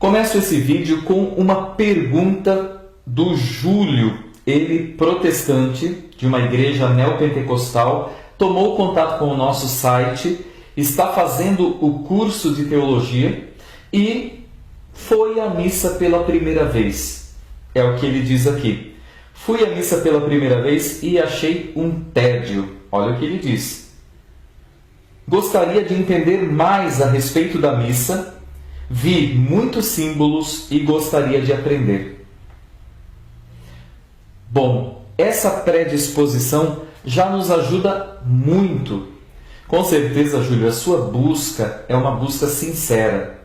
Começo esse vídeo com uma pergunta do Júlio, ele protestante de uma igreja neopentecostal, tomou contato com o nosso site, está fazendo o curso de teologia e foi à missa pela primeira vez. É o que ele diz aqui. Fui à missa pela primeira vez e achei um tédio. Olha o que ele diz. Gostaria de entender mais a respeito da missa. Vi muitos símbolos e gostaria de aprender. Bom, essa predisposição já nos ajuda muito. Com certeza, Júlio, a sua busca é uma busca sincera.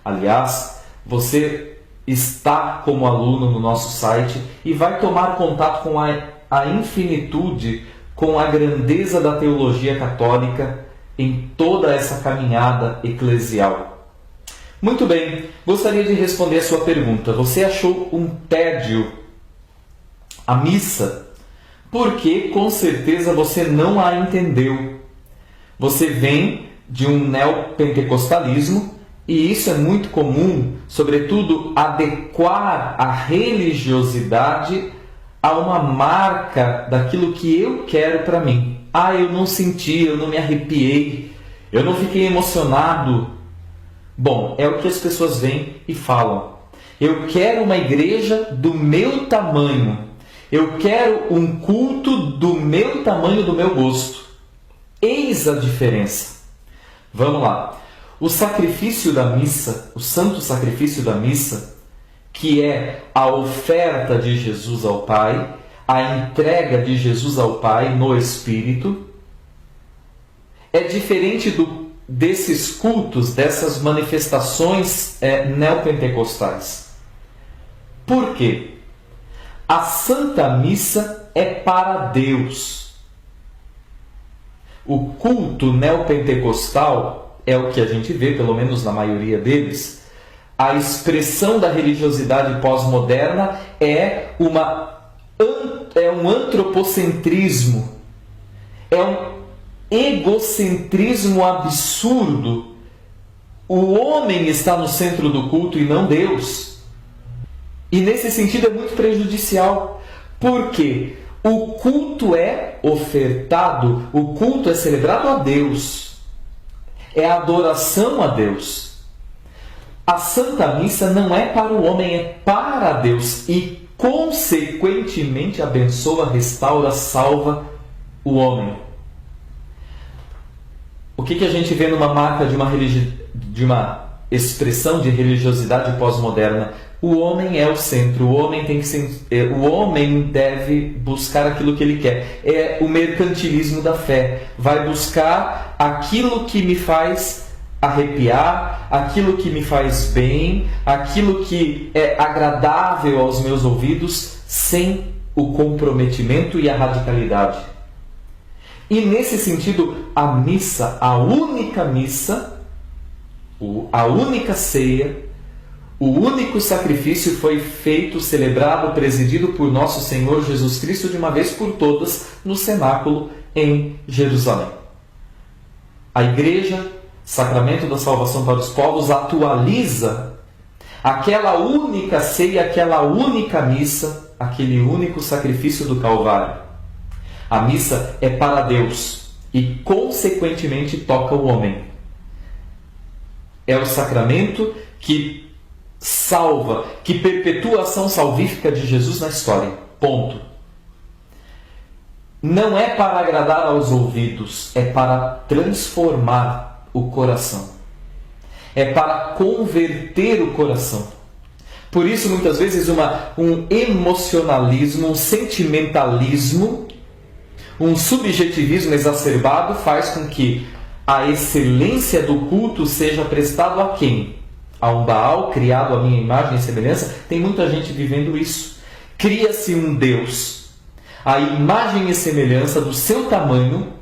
Aliás, você está como aluno no nosso site e vai tomar contato com a infinitude, com a grandeza da teologia católica em toda essa caminhada eclesial. Muito bem, gostaria de responder a sua pergunta. Você achou um tédio a missa? Porque com certeza você não a entendeu. Você vem de um neopentecostalismo e isso é muito comum, sobretudo adequar a religiosidade a uma marca daquilo que eu quero para mim. Eu não senti, eu não me arrepiei, eu não fiquei emocionado. Bom, é o que as pessoas vêm e falam. Eu quero uma igreja do meu tamanho. Eu quero um culto do meu tamanho, do meu gosto. Eis a diferença. Vamos lá. O sacrifício da missa, o santo sacrifício da missa, que é a oferta de Jesus ao Pai, a entrega de Jesus ao Pai no Espírito, é diferente desses cultos, dessas manifestações neopentecostais. Por quê? A Santa Missa é para Deus. O culto neopentecostal é o que a gente vê, pelo menos na maioria deles. A expressão da religiosidade pós-moderna é um antropocentrismo, é um egocentrismo absurdo. O homem está no centro do culto e não Deus. E nesse sentido é muito prejudicial. Porque o culto é ofertado, o culto é celebrado a Deus. É adoração a Deus. A Santa Missa não é para o homem, é para Deus. E, consequentemente, abençoa, restaura, salva o homem. O que a gente vê numa marca de uma expressão de religiosidade pós-moderna? O homem é o centro, o homem deve buscar aquilo que ele quer. É o mercantilismo da fé. Vai buscar aquilo que me faz arrepiar, aquilo que me faz bem, aquilo que é agradável aos meus ouvidos, sem o comprometimento e a radicalidade. E nesse sentido, a missa, a única ceia, o único sacrifício foi feito, celebrado, presidido por nosso Senhor Jesus Cristo de uma vez por todas no cenáculo em Jerusalém. A Igreja, Sacramento da Salvação para os povos, atualiza aquela única ceia, aquela única missa, aquele único sacrifício do Calvário. A missa é para Deus e, consequentemente, toca o homem. É o sacramento que salva, que perpetua a ação salvífica de Jesus na história. Ponto. Não é para agradar aos ouvidos, é para transformar o coração. É para converter o coração. Por isso, muitas vezes, um emocionalismo, um sentimentalismo, um subjetivismo exacerbado faz com que a excelência do culto seja prestado a quem? A um Baal criado à minha imagem e semelhança? Tem muita gente vivendo isso. Cria-se um Deus, a imagem e semelhança do seu tamanho,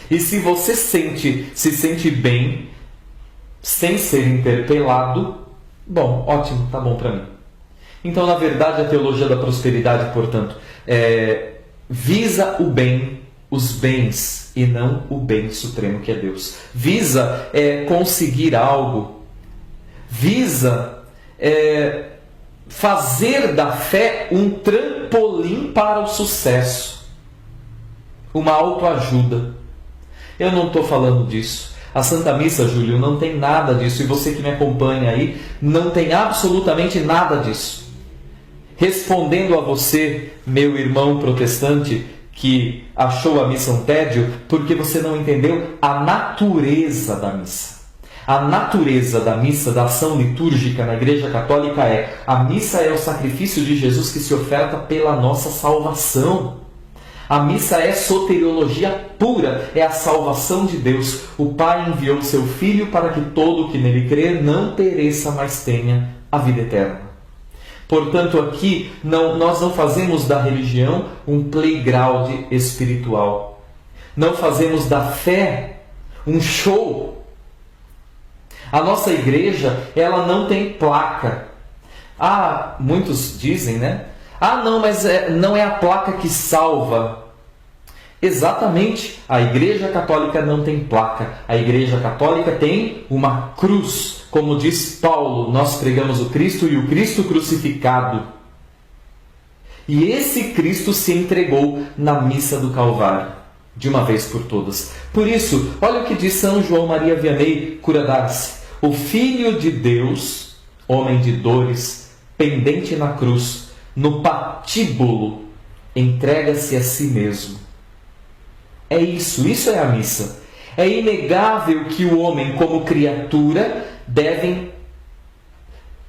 e se você se sente bem, sem ser interpelado, bom, ótimo, tá bom para mim. Então, na verdade, a teologia da prosperidade, portanto, visa o bem, os bens, e não o bem supremo que é Deus. Visa conseguir algo, visa fazer da fé um trampolim para o sucesso, uma autoajuda. Eu não estou falando disso. A Santa Missa, Júlio, não tem nada disso. E você que me acompanha aí, não tem absolutamente nada disso. Respondendo a você, meu irmão protestante, que achou a missa um tédio, porque você não entendeu a natureza da missa. A natureza da missa, da ação litúrgica na Igreja Católica a missa é o sacrifício de Jesus que se oferta pela nossa salvação. A missa é soteriologia pura, é a salvação de Deus. O Pai enviou seu Filho para que todo que nele crer não pereça, mas tenha a vida eterna. Portanto, aqui nós não fazemos da religião um playground espiritual. Não fazemos da fé um show. A nossa igreja, ela não tem placa. Muitos dizem, né? Não, mas não é a placa que salva. Exatamente, a Igreja Católica não tem placa. A Igreja Católica tem uma cruz. Como diz Paulo, nós pregamos o Cristo e o Cristo crucificado. E esse Cristo se entregou na missa do Calvário, de uma vez por todas. Por isso, olha o que diz São João Maria Vianney Cura d'Ars. O Filho de Deus, homem de dores, pendente na cruz, no patíbulo, entrega-se a si mesmo. É isso é a missa. É inegável que o homem, como criatura,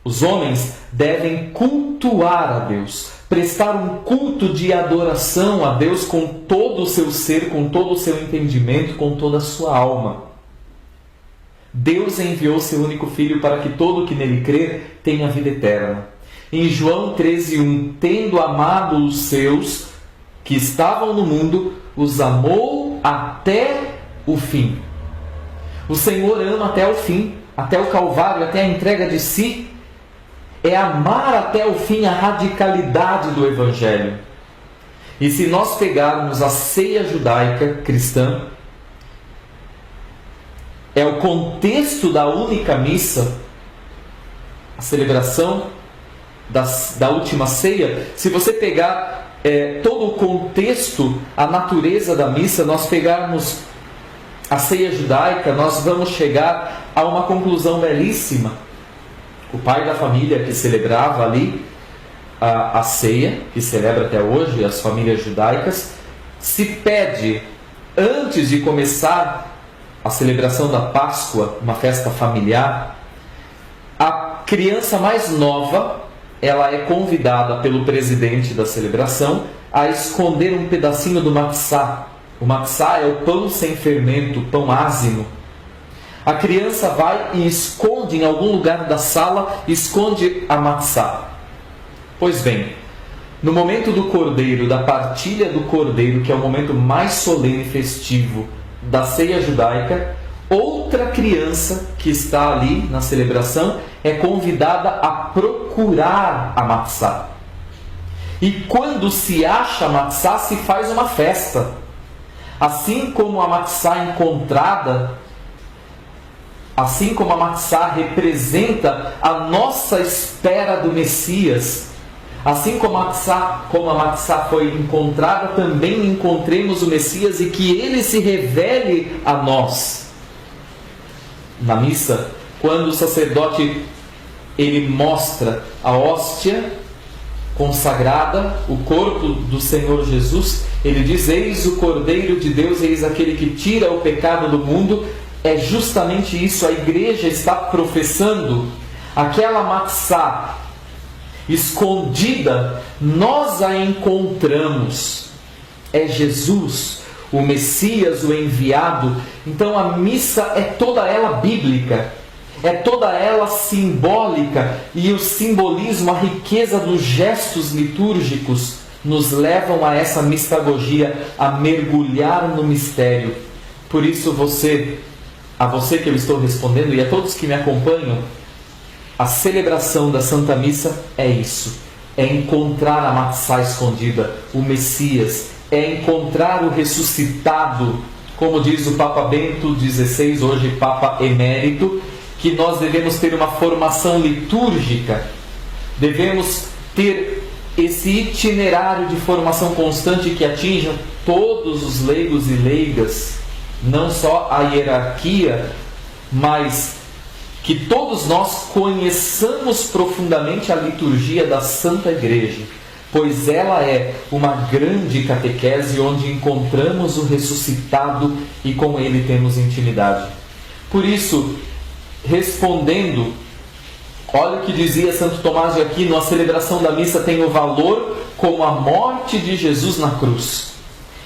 os homens devem cultuar a Deus, prestar um culto de adoração a Deus com todo o seu ser, com todo o seu entendimento, com toda a sua alma. Deus enviou seu único Filho para que todo que nele crer tenha vida eterna. Em João 13:1, tendo amado os seus que estavam no mundo, os amou até o fim. O Senhor ama até o fim, até o Calvário, até a entrega de si. É amar até o fim a radicalidade do Evangelho. E se nós pegarmos a ceia judaica cristã, é o contexto da única missa, a celebração da última ceia. Se você pegar todo o contexto, a natureza da missa, nós pegarmos a ceia judaica, nós vamos chegar a uma conclusão belíssima. O pai da família que celebrava ali a ceia, que celebra até hoje as famílias judaicas, se pede, antes de começar a celebração da Páscoa, uma festa familiar, a criança mais nova, ela é convidada pelo presidente da celebração a esconder um pedacinho do matzá. O matzá é o pão sem fermento, o pão ázimo. A criança vai e esconde em algum lugar da sala, esconde a matzá. Pois bem, no momento do cordeiro, da partilha do cordeiro, que é o momento mais solene e festivo da ceia judaica, outra criança que está ali na celebração é convidada a procurar a matzá. E quando se acha a matzá, se faz uma festa. Assim como a matzá encontrada, assim como a matzá representa a nossa espera do Messias, assim como a matzá foi encontrada, também encontremos o Messias e que ele se revele a nós. Na missa, quando o sacerdote ele mostra a hóstia consagrada, o corpo do Senhor Jesus, ele diz: eis o Cordeiro de Deus, eis aquele que tira o pecado do mundo. É justamente isso, a igreja está professando. Aquela matzá escondida, nós a encontramos. É Jesus, o Messias, o enviado. Então a missa é toda ela bíblica, é toda ela simbólica, e o simbolismo, a riqueza dos gestos litúrgicos nos levam a essa mistagogia, a mergulhar no mistério. Por isso a você que eu estou respondendo e a todos que me acompanham, a celebração da Santa Missa é isso, é encontrar a matzá escondida, o Messias, é encontrar o ressuscitado, como diz o Papa Bento XVI, hoje Papa Emérito, que nós devemos ter uma formação litúrgica, devemos ter esse itinerário de formação constante que atinja todos os leigos e leigas, não só a hierarquia, mas que todos nós conheçamos profundamente a liturgia da Santa Igreja, pois ela é uma grande catequese onde encontramos o ressuscitado e com ele temos intimidade. Por isso, respondendo, olha o que dizia Santo Tomás de Aquino: a celebração da missa tem o valor como a morte de Jesus na cruz.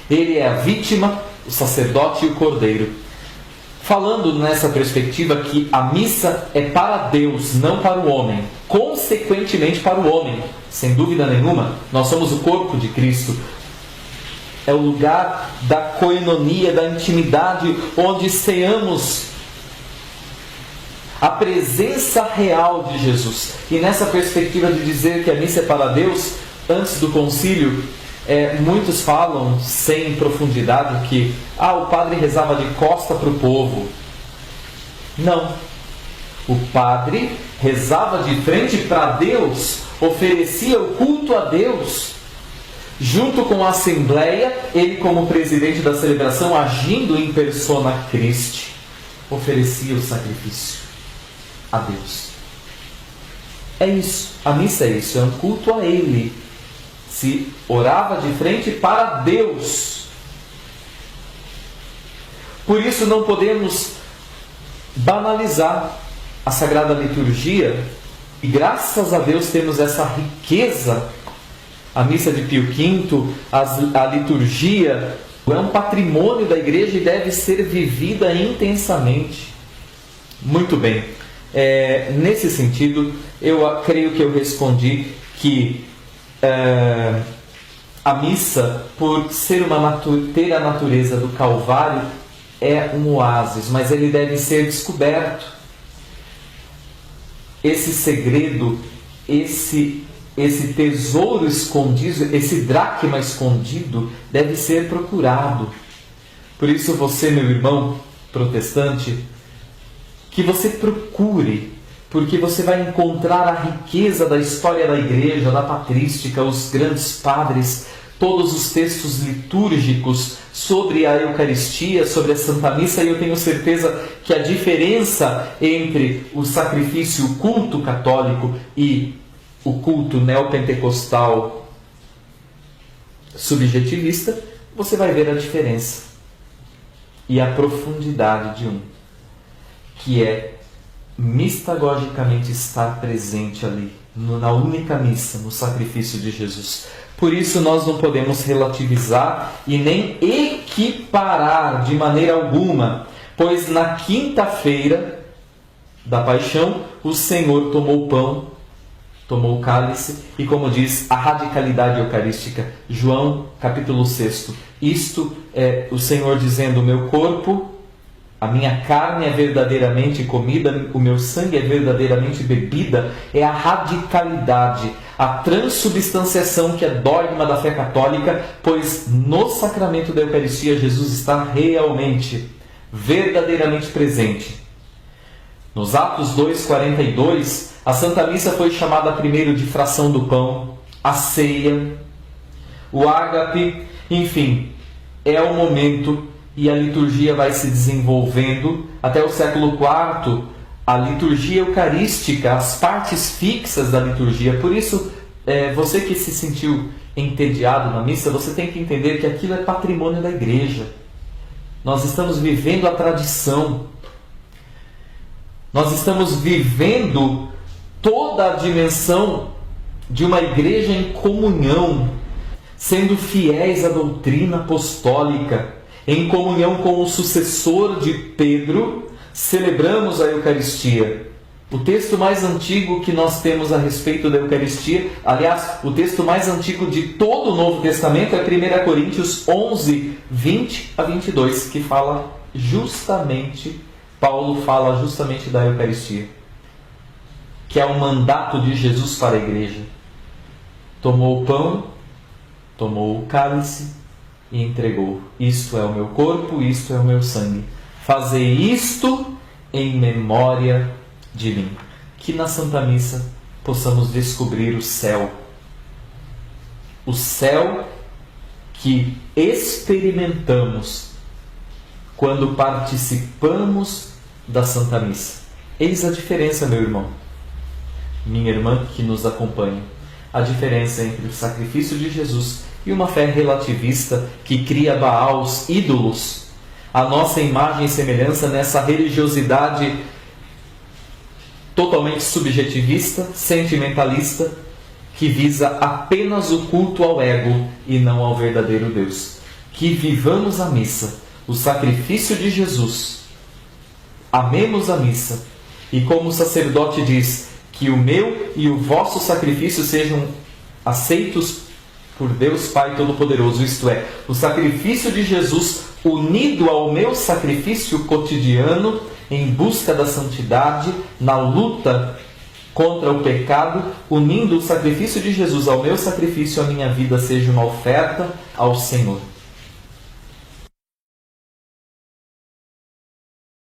Ele é a vítima, o sacerdote e o cordeiro. Falando nessa perspectiva que a missa é para Deus, não para o homem, consequentemente para o homem, sem dúvida nenhuma, nós somos o corpo de Cristo. É o lugar da coinonia, da intimidade, onde ceamos a presença real de Jesus. E nessa perspectiva de dizer que a missa é para Deus, antes do concílio, muitos falam sem profundidade que o padre rezava de costa para o povo. Não. O padre rezava de frente para Deus, oferecia o culto a Deus. Junto com a Assembleia, ele como presidente da celebração, agindo em persona Christi, oferecia o sacrifício a Deus. É isso, a missa é isso, é um culto a Ele. Se orava de frente para Deus. Por isso não podemos banalizar a Sagrada Liturgia, e graças a Deus temos essa riqueza. A missa de Pio V, a liturgia é um patrimônio da Igreja e deve ser vivida intensamente. Muito bem. Nesse sentido, eu creio que eu respondi que a missa, por ser ter a natureza do Calvário, é um oásis, mas ele deve ser descoberto. Esse segredo, esse tesouro escondido, esse dracma escondido, deve ser procurado. Por isso você, meu irmão protestante, que você procure, porque você vai encontrar a riqueza da história da Igreja, da patrística, os grandes padres, todos os textos litúrgicos sobre a Eucaristia, sobre a Santa Missa, e eu tenho certeza que a diferença entre o sacrifício, o culto católico e o culto neopentecostal subjetivista, você vai ver a diferença e a profundidade de um, que é mistagogicamente estar presente ali, na única missa, no sacrifício de Jesus. Por isso nós não podemos relativizar e nem equiparar de maneira alguma, pois na quinta-feira da paixão o Senhor tomou o pão, tomou o cálice e, como diz a radicalidade eucarística, João capítulo 6, isto é o Senhor dizendo: o meu corpo, a minha carne é verdadeiramente comida, o meu sangue é verdadeiramente bebida. É a radicalidade, a transubstanciação que é dogma da fé católica, pois no sacramento da Eucaristia Jesus está realmente, verdadeiramente presente. Nos Atos 2:42, a Santa Missa foi chamada primeiro de fração do pão, a ceia, o ágape, enfim, é o momento. E a liturgia vai se desenvolvendo até o século IV, a liturgia eucarística, as partes fixas da liturgia. Por isso, você que se sentiu entediado na missa, você tem que entender que aquilo é patrimônio da Igreja. Nós estamos vivendo a tradição. Nós estamos vivendo toda a dimensão de uma igreja em comunhão, sendo fiéis à doutrina apostólica. Em comunhão com o sucessor de Pedro, celebramos a Eucaristia. O texto mais antigo que nós temos a respeito da Eucaristia, aliás, o texto mais antigo de todo o Novo Testamento é 1 Coríntios 11, 20 a 22, que fala justamente, Paulo fala justamente da Eucaristia, que é o mandato de Jesus para a Igreja. Tomou o pão, tomou o cálice e entregou: isto é o meu corpo, isto é o meu sangue. Fazei isto em memória de mim. Que na Santa Missa possamos descobrir o céu que experimentamos quando participamos da Santa Missa. Eis a diferença, meu irmão, minha irmã que nos acompanha. A diferença entre o sacrifício de Jesus e uma fé relativista que cria Baals, ídolos, a nossa imagem e semelhança nessa religiosidade totalmente subjetivista, sentimentalista, que visa apenas o culto ao ego e não ao verdadeiro Deus. Que vivamos a missa, o sacrifício de Jesus, amemos a missa, e como o sacerdote diz, que o meu e o vosso sacrifício sejam aceitos por Deus Pai Todo-Poderoso, isto é, o sacrifício de Jesus unido ao meu sacrifício cotidiano em busca da santidade, na luta contra o pecado, unindo o sacrifício de Jesus ao meu sacrifício, a minha vida seja uma oferta ao Senhor.